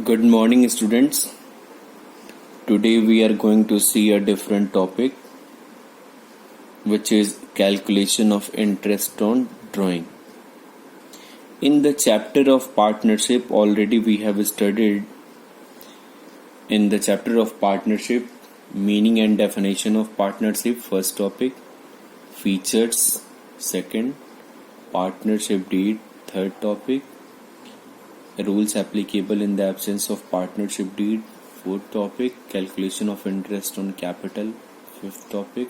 Good morning, students. Today we are going to see a different topic, which is calculation of interest on drawing. In the chapter of partnership, already we have studied in the chapter of partnership, meaning and definition of partnership, first topic, features, second, partnership deed, third topic, rules applicable in the absence of partnership deed, fourth topic, calculation of interest on capital, fifth topic,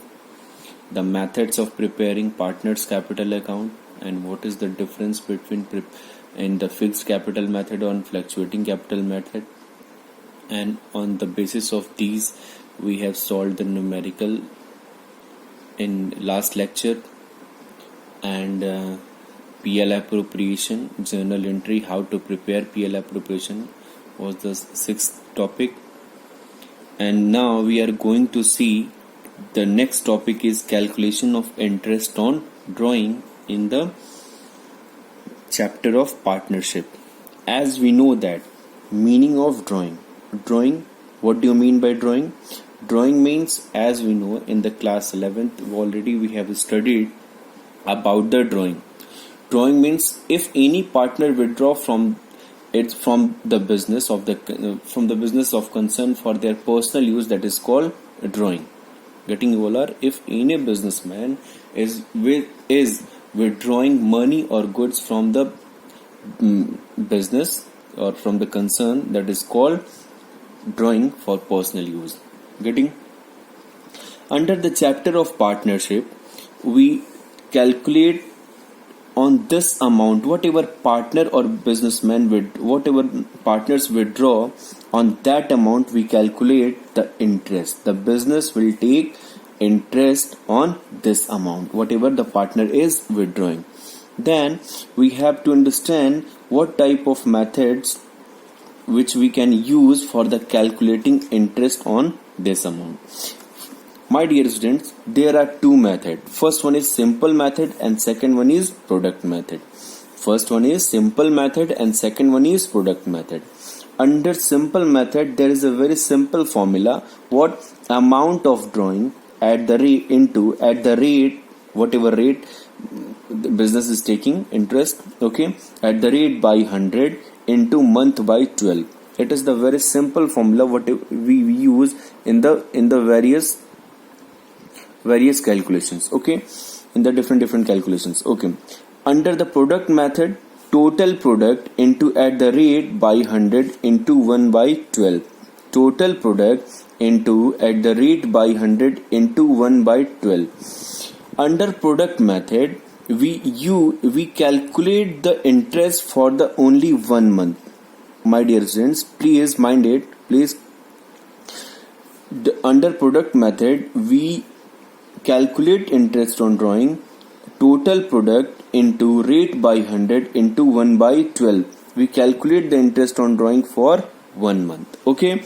the methods of preparing partners capital account and what is the difference between in the fixed capital method and fluctuating capital method, and on the basis of these we have solved the numerical in last lecture, and PL appropriation, journal entry, how to prepare PL appropriation was the sixth topic. And now we are going to see the next topic is calculation of interest on drawing in the chapter of partnership. As we know that meaning of drawing, what do you mean by drawing? Drawing means, as we know in the class 11th already we have studied about the drawing. Drawing means if any partner withdraw from the business of concern for their personal use, that is called drawing. Getting over, if any businessman is withdrawing money or goods from the business or from the concern, that is called drawing for personal use. Getting under the chapter of partnership, we calculate on this amount whatever partner or businessman whatever partners withdraw, on that amount we calculate the interest. The business will take interest on this amount whatever the partner is withdrawing. Then we have to understand what type of methods which we can use for the calculating interest on this amount. My dear students, there are two methods. First one is simple method and second one is product method. First one is simple method and second one is product method. Under simple method, there is a very simple formula. What amount of drawing at the rate whatever rate the business is taking interest, okay, at the rate by 100 into month by 12. It is the very simple formula what we use in the various calculations, okay, in the different calculations, okay. Under the product method, total product into at the rate by 100 into 1 by 12. Total product into at the rate by 100 into 1 by 12. Under product method, we calculate the interest for the only 1 month. My dear students, please mind it, please. Under product method, we calculate interest on drawing total product into rate by 100 into 1 by 12. We calculate the interest on drawing for 1 month, okay.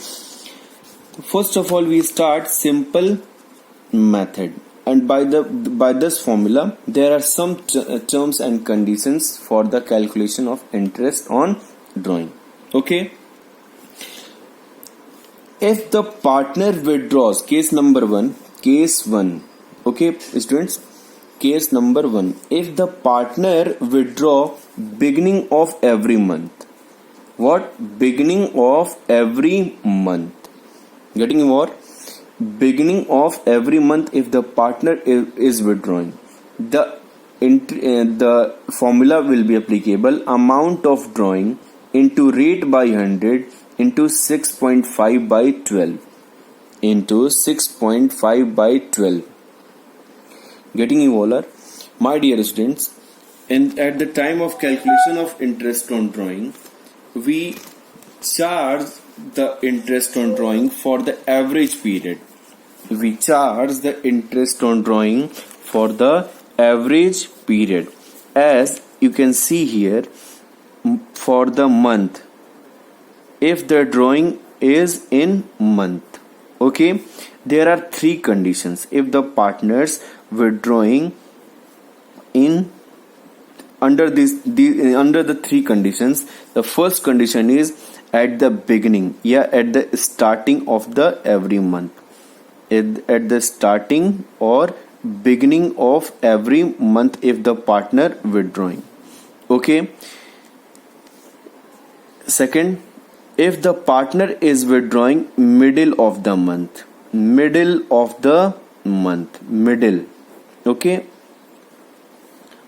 First of all, we start simple method, and by this formula there are some terms and conditions for the calculation of interest on drawing, okay. If the partner withdraws, case 1, okay students, case number 1, if the partner withdraw beginning of every month, beginning of every month, getting what, beginning of every month, if the partner is withdrawing, the formula will be applicable. Amount of drawing into rate by 100 into 6.5 by 12 into 6.5 by 12. Getting evolver, my dear students, and at the time of calculation of interest on drawing, we charge the interest on drawing for the average period. We charge the interest on drawing for the average period. As you can see here, for the month, if the drawing is in month, okay, there are 3 conditions. If the partners withdrawing in under the 3 conditions, the first condition is at the beginning या at the starting of the every month, at the starting or beginning of every month if the partner withdrawing. Okay. Second, if the partner is withdrawing middle of the month, middle, okay,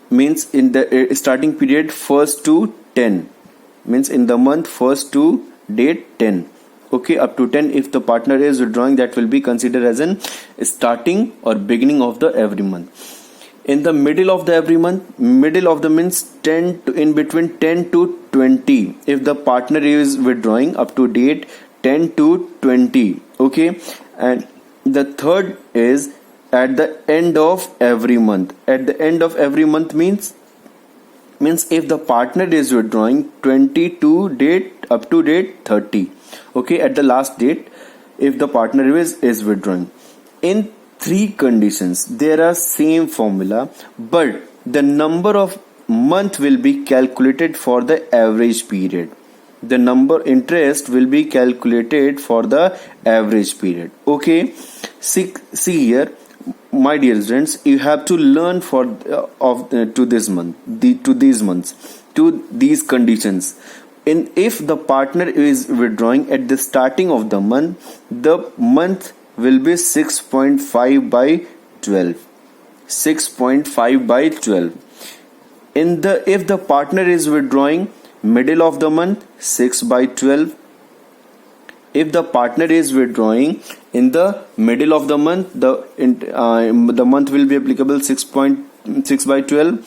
means in the starting period first to 10, means in the month first to date 10, okay, up to 10. If the partner is withdrawing, that will be considered as an starting or beginning of the every month. In the middle of the every month, middle of the means 10 to, in between 10 to 20, if the partner is withdrawing up to date 10 to 20, okay. And the third is at the end of every month. At the end of every month means if the partner is withdrawing 20 to date up to date 30, okay, at the last date if the partner is withdrawing. In three conditions there are same formula, but the number of month will be calculated for the average period. The number interest will be calculated for the average period. Okay, see here, my dear students, you have to learn for to this month, to these months, to these conditions. In if the partner is withdrawing at the starting of the month will be 6.5 by 12. 6.5 by 12. In the if the partner is withdrawing middle of the month, 6 by 12. If the partner is withdrawing in the middle of the month, the month will be applicable 6.6 by 12.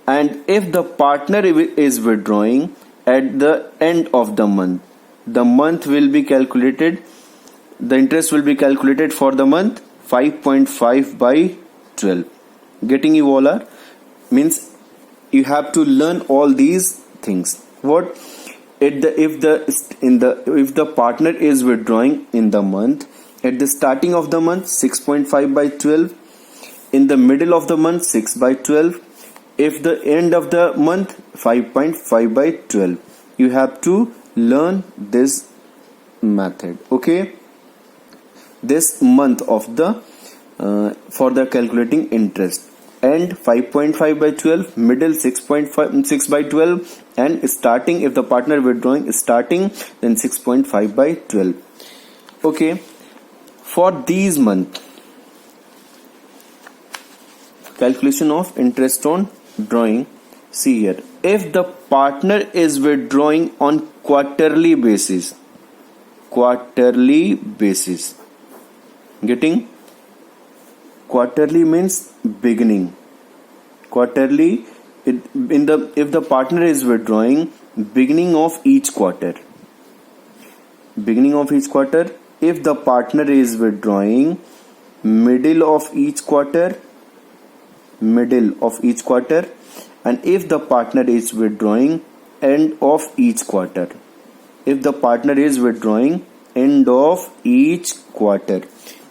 And if the partner is withdrawing at the end of the month will be calculated, the interest will be calculated for the month 5.5 by 12. Getting you all are? Means you have to learn all these things. What? If the partner is withdrawing in the month at the starting of the month 6.5 by 12, in the middle of the month 6 by 12, if the end of the month 5.5 by 12. You have to learn this method. Okay, this month of the for the calculating interest. And 5.5 by 12, middle 6 by 12, and starting if the partner withdrawing starting then 6.5 by 12. Okay, for these month calculation of interest on drawing, see here, if the partner is withdrawing on quarterly basis, getting quarterly means beginning. Quarterly, if the partner is withdrawing beginning of each quarter. If the partner is withdrawing middle of each quarter, and if the partner is withdrawing end of each quarter. If the partner is withdrawing end of each quarter,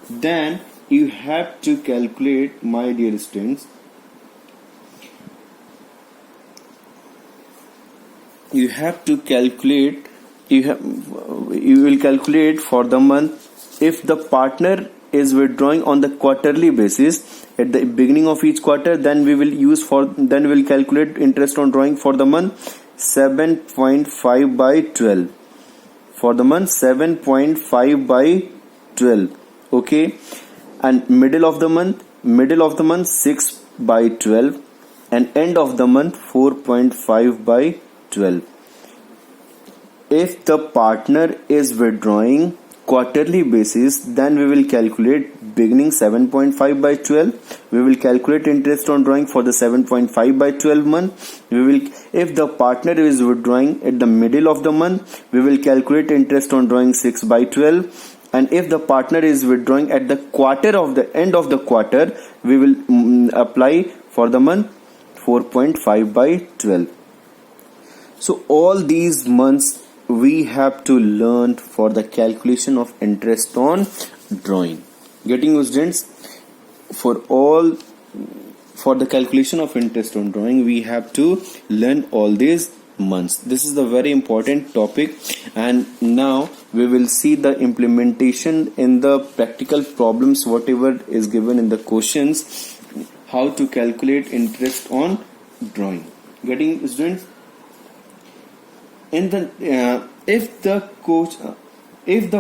then you have to calculate, my dear students, you will calculate for the month. If the partner is withdrawing on the quarterly basis at the beginning of each quarter, then we will calculate interest on drawing for the month 7.5 by 12. For the month 7.5 by 12. Okay, and middle of the month 6 by 12, and end of the month 4.5 by 12. If the partner is withdrawing quarterly basis, then we will calculate beginning 7.5 by 12. We will calculate interest on drawing for the 7.5 by 12 month. If the partner is withdrawing at the middle of the month, we will calculate interest on drawing 6 by 12. And if the partner is withdrawing at the quarter of the end of the quarter, we will apply for the month 4.5 by 12. So all these months we have to learn for the calculation of interest on drawing. Getting you, students? For the calculation of interest on drawing, we have to learn all these months. This is the very important topic, and now we will see the implementation in the practical problems, whatever is given in the questions, how to calculate interest on drawing. Getting, students? In the if the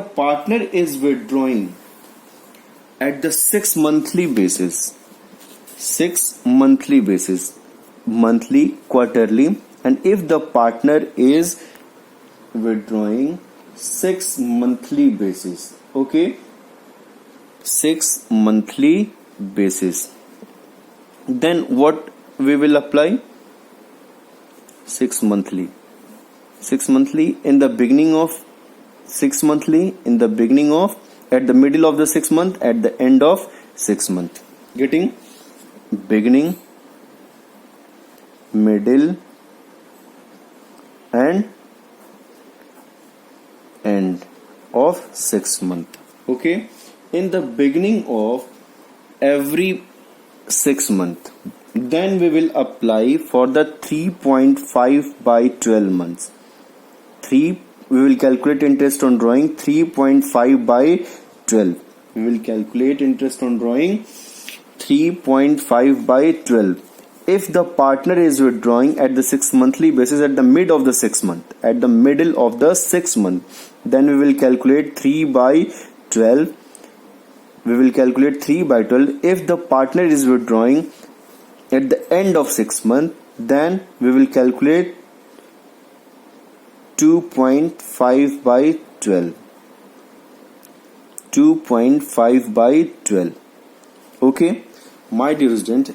partner is withdrawing at the 6 monthly basis, monthly, quarterly, and if the partner is withdrawing 6 monthly basis, okay, 6 monthly basis, then what we will apply? 6 monthly in the beginning of 6 monthly, in the beginning of, at the middle of the 6 month, at the end of 6 month. Getting? Beginning, middle, and end of 6 month. Okay, in the beginning of every 6 month, then we will apply for the 3.5 by 12 months. We will calculate interest on drawing 3.5 by 12. We will calculate interest on drawing 3.5 by 12. If the partner is withdrawing at the 6 monthly basis at the mid of the 6 month, at the middle of the 6 month, then we will calculate 3 by 12. We will calculate 3 by 12. If the partner is withdrawing at the end of 6 month, then we will calculate 2.5 by 12. 2.5 by 12. Okay, my dear student,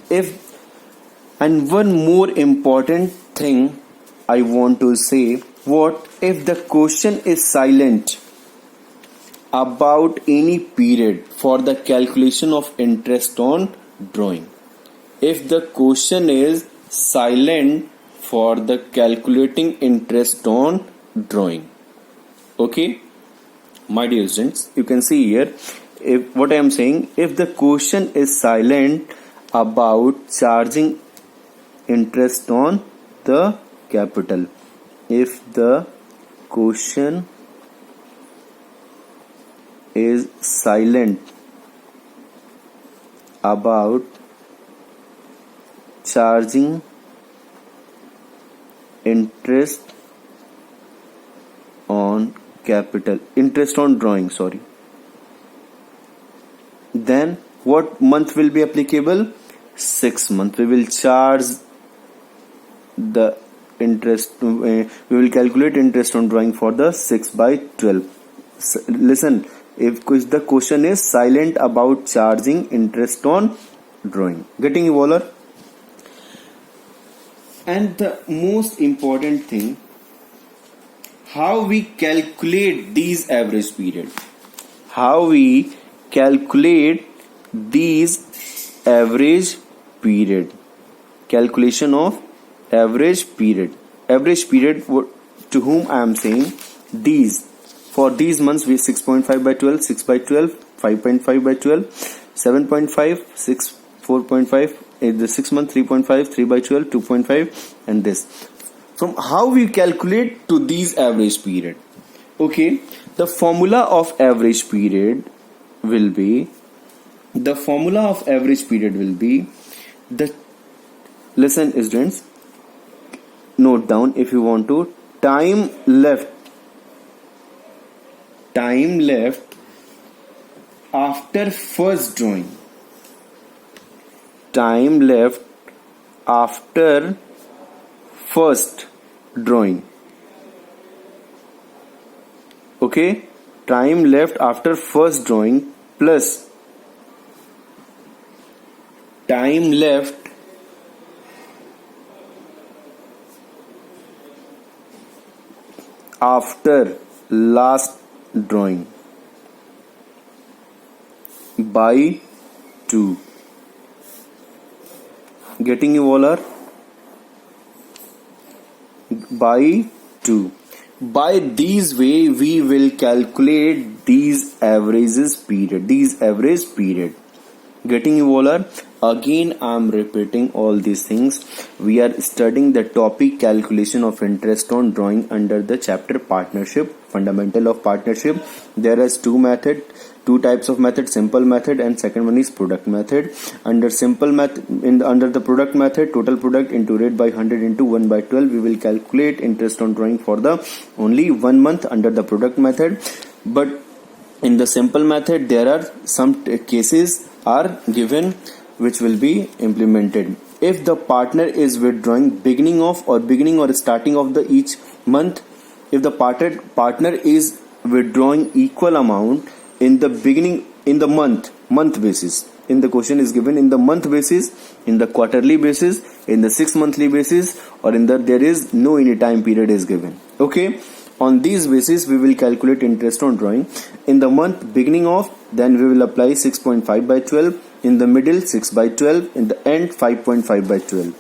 and one more important thing I want to say, what if the question is silent about any period for the calculation of interest on drawing? If the question is silent for the calculating interest on drawing, okay, my dear students, you can see here, if what I am saying, if the question is silent about charging interest on the capital, if the question is silent about charging interest on capital, interest on drawing, sorry, then what month will be applicable? 6 month. We will charge the interest, we will calculate interest on drawing for the 6 by 12. Listen, if the question is silent about charging interest on drawing. Getting you all? And the most important thing, how we calculate these average period. How we calculate these average period. Calculation of average period. Average period, to whom I am saying, these. For these months, we 6.5 by 12, 6 by 12, 5.5 by 12, 7.5, 6, 4.5, the 6 month 3.5, 3 by 12, 2.5, and this. From how we calculate to these average period. Okay, the formula of average period will be, the listen students, note down if you want to, time left after first drawing. Time left after first drawing. Okay, time left after first drawing plus time left after last drawing by 2. Getting you all? Are by 2. By these way we will calculate these average period. Getting you all are? Again, I am repeating all these things. We are studying the topic calculation of interest on drawing under the chapter partnership, fundamental of partnership. There is two types of method, simple method and second one is product method. Under simple method, under the product method, total product into rate by 100 into 1 by 12, we will calculate interest on drawing for the only 1 month under the product method. But in the simple method, there are some cases are given which will be implemented. If the partner is withdrawing beginning or starting of the each month, if the partner is withdrawing equal amount in the beginning, in the month basis, in the question is given in the month basis, in the quarterly basis, in the 6 monthly basis, or in the there is no any time period is given. Okay, on these basis we will calculate interest on drawing. In the month beginning of, then we will apply 6.5 by 12, in the middle 6 by 12, in the end 5.5 by 12.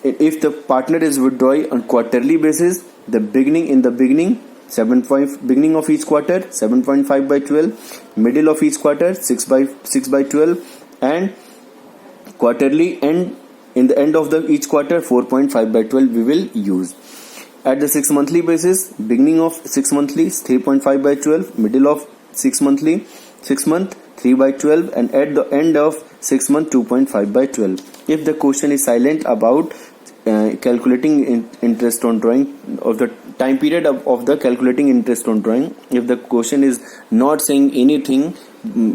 If the partner is withdrawing on quarterly basis, the beginning beginning of each quarter 7.5 by 12, middle of each quarter 6 by 12, and quarterly end, in the end of the each quarter 4.5 by 12 we will use. At the 6 monthly basis, beginning of 6 monthly 3.5 by 12, middle of 6 month 3 by 12, and at the end of 6 month 2.5 by 12. If the question is silent about calculating interest on drawing, of the time period of the calculating interest on drawing, if the question is not saying anything,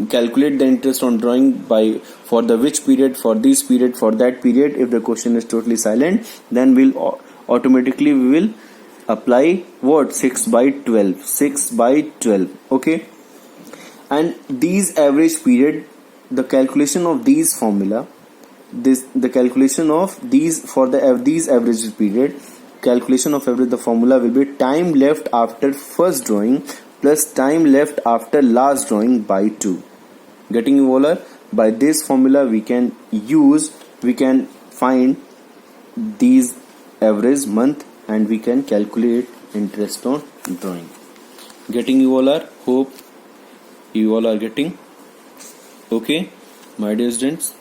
calculate the interest on drawing by for the which period, for this period, for that period, if the question is totally silent, then we'll automatically we will apply what 6 by 12. Okay, and these average period, the calculation of these formula, the calculation of these for these average period, calculation of average, the formula will be time left after first drawing plus time left after last drawing by 2. Getting you all? By this formula we can find these average month and we can calculate interest on drawing. Getting you all? Hope you all are getting. Okay, my dear students,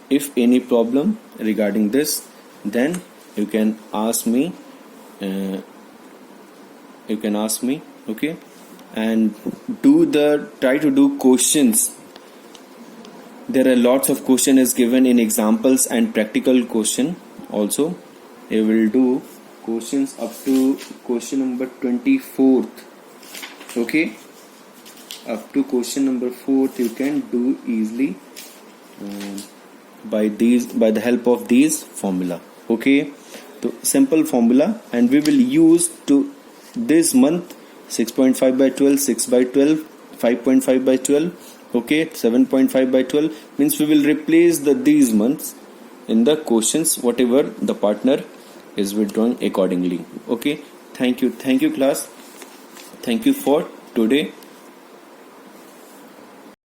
if any problem regarding this, then you can ask me. Okay, and try to do questions. There are lots of question is given in examples and practical question also. You will do questions up to question number 24th. Okay, up to question number 4th you can do easily by the help of these formula. Okay, so simple formula, and we will use to this month 6.5 by 12, 6 by 12, 5.5 by 12. Okay, 7.5 by 12 means we will replace these months in the questions whatever the partner is withdrawing accordingly. Okay, thank you class, thank you for today.